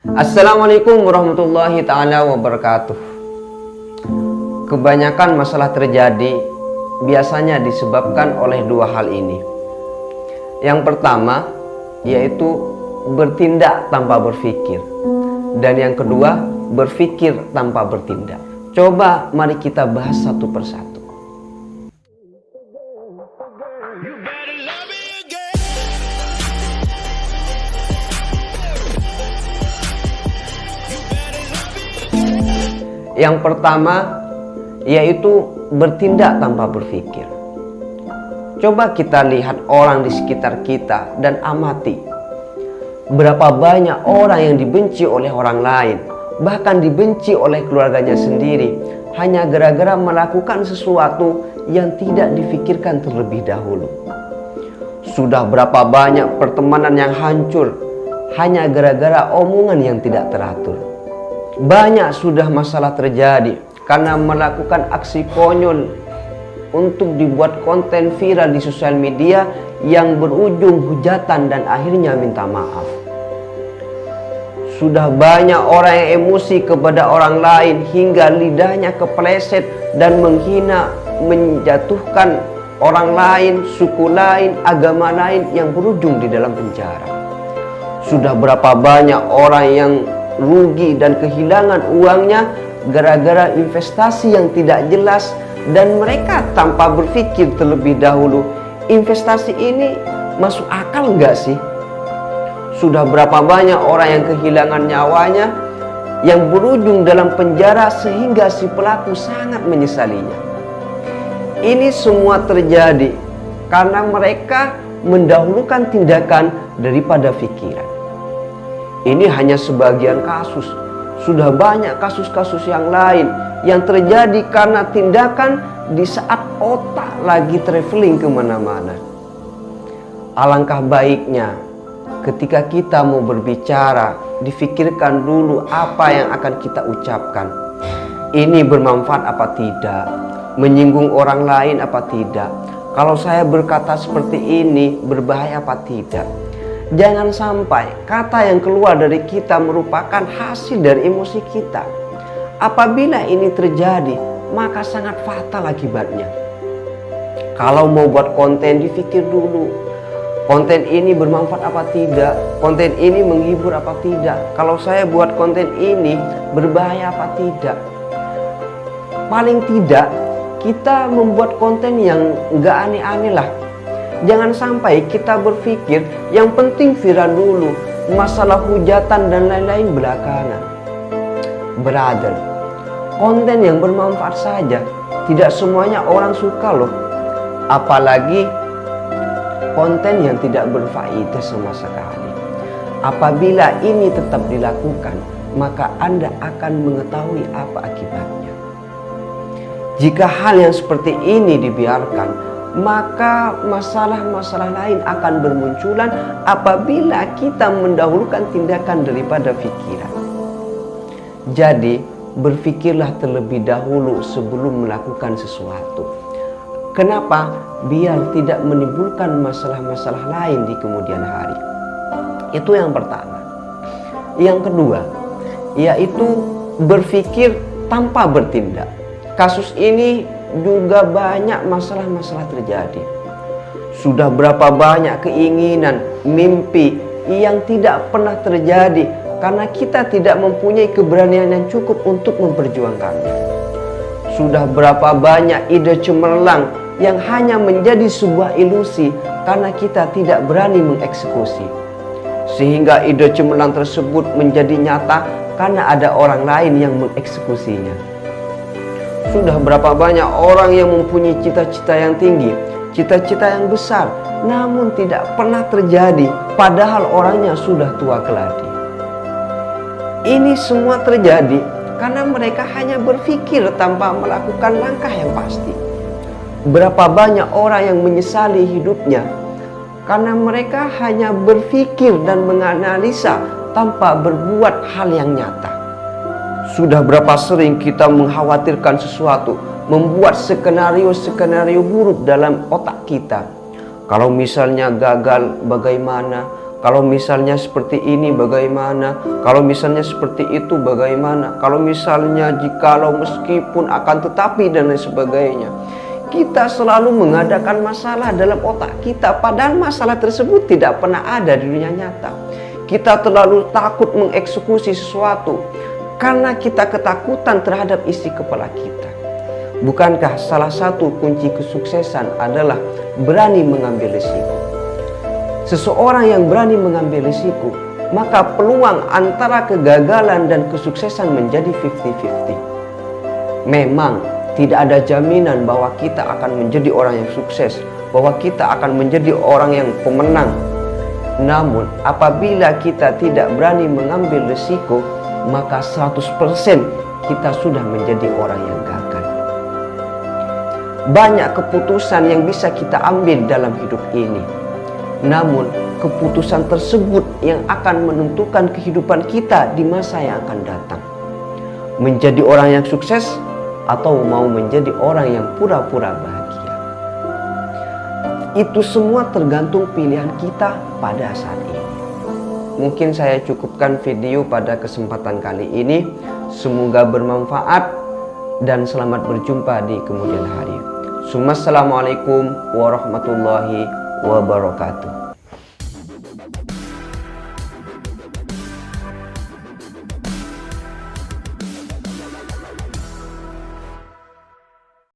Assalamualaikum warahmatullahi ta'ala wabarakatuh. Kebanyakan masalah terjadi biasanya disebabkan oleh dua hal ini. Yang pertama yaitu bertindak tanpa berpikir, dan yang kedua berpikir tanpa bertindak. Coba mari kita bahas satu persatu. Yang pertama yaitu bertindak tanpa berpikir. Coba kita lihat orang di sekitar kita dan amati berapa banyak orang yang dibenci oleh orang lain, bahkan dibenci oleh keluarganya sendiri, hanya gara-gara melakukan sesuatu yang tidak difikirkan terlebih dahulu. Sudah berapa banyak pertemanan yang hancur hanya gara-gara omongan yang tidak teratur. Banyak sudah masalah terjadi karena melakukan aksi konyol untuk dibuat konten viral di sosial media yang berujung hujatan dan akhirnya minta maaf. Sudah banyak orang yang emosi kepada orang lain hingga lidahnya kepleset dan menghina, menjatuhkan orang lain, suku lain, agama lain yang berujung di dalam penjara. Sudah berapa banyak orang yang rugi dan kehilangan uangnya gara-gara investasi yang tidak jelas, dan mereka tanpa berpikir terlebih dahulu, investasi ini masuk akal nggak sih? Sudah berapa banyak orang yang kehilangan nyawanya yang berujung dalam penjara sehingga si pelaku sangat menyesalinya. Ini semua terjadi karena mereka mendahulukan tindakan daripada pikiran. Ini hanya sebagian kasus. Sudah banyak kasus-kasus yang lain yang terjadi karena tindakan di saat otak lagi traveling kemana-mana. Alangkah baiknya ketika kita mau berbicara, difikirkan dulu apa yang akan kita ucapkan. Ini bermanfaat apa tidak? Menyinggung orang lain apa tidak? Kalau saya berkata seperti ini, berbahaya apa tidak? Jangan sampai kata yang keluar dari kita merupakan hasil dari emosi kita. Apabila ini terjadi, maka sangat fatal akibatnya. Kalau mau buat konten, dipikir dulu. Konten ini bermanfaat apa tidak? Konten ini menghibur apa tidak? Kalau saya buat konten ini, berbahaya apa tidak? Paling tidak, kita membuat konten yang nggak aneh-aneh lah. Jangan sampai kita berpikir yang penting viral dulu, masalah hujatan dan lain-lain belakangan. Brother, konten yang bermanfaat saja tidak semuanya orang suka loh. Apalagi konten yang tidak berfaedah sama sekali. Apabila ini tetap dilakukan, maka Anda akan mengetahui apa akibatnya. Jika hal yang seperti ini dibiarkan, maka masalah-masalah lain akan bermunculan apabila kita mendahulukan tindakan daripada pikiran. Jadi, berpikirlah terlebih dahulu sebelum melakukan sesuatu. Kenapa? Biar tidak menimbulkan masalah-masalah lain di kemudian hari. Itu yang pertama. Yang kedua, yaitu berpikir tanpa bertindak. Kasus ini juga banyak masalah-masalah terjadi. Sudah berapa banyak keinginan, mimpi yang tidak pernah terjadi karena kita tidak mempunyai keberanian yang cukup untuk memperjuangkannya. Sudah berapa banyak ide cemerlang yang hanya menjadi sebuah ilusi karena kita tidak berani mengeksekusi. Sehingga ide cemerlang tersebut menjadi nyata karena ada orang lain yang mengeksekusinya. Sudah berapa banyak orang yang mempunyai cita-cita yang tinggi, cita-cita yang besar, namun tidak pernah terjadi, padahal orangnya sudah tua keladi. Ini semua terjadi karena mereka hanya berpikir tanpa melakukan langkah yang pasti. Berapa banyak orang yang menyesali hidupnya karena mereka hanya berpikir dan menganalisa tanpa berbuat hal yang nyata. Sudah berapa sering kita mengkhawatirkan sesuatu, membuat skenario-skenario buruk dalam otak kita. Kalau misalnya gagal bagaimana? Kalau misalnya seperti ini bagaimana? Kalau misalnya seperti itu bagaimana? Kalau misalnya jikalau meskipun akan tetapi dan lain sebagainya. Kita selalu mengadakan masalah dalam otak kita, padahal masalah tersebut tidak pernah ada di dunia nyata. Kita terlalu takut mengeksekusi sesuatu karena kita ketakutan terhadap isi kepala kita. Bukankah salah satu kunci kesuksesan adalah berani mengambil risiko? Seseorang yang berani mengambil risiko, maka peluang antara kegagalan dan kesuksesan menjadi 50-50. Memang tidak ada jaminan bahwa kita akan menjadi orang yang sukses, bahwa kita akan menjadi orang yang pemenang. Namun apabila kita tidak berani mengambil risiko, maka 100% kita sudah menjadi orang yang gagal. Banyak keputusan yang bisa kita ambil dalam hidup ini. Namun keputusan tersebut yang akan menentukan kehidupan kita di masa yang akan datang. Menjadi orang yang sukses atau mau menjadi orang yang pura-pura bahagia. Itu semua tergantung pilihan kita pada saat ini. Mungkin saya cukupkan video pada kesempatan kali ini. Semoga bermanfaat dan selamat berjumpa di kemudian hari. Assalamualaikum warahmatullahi wabarakatuh.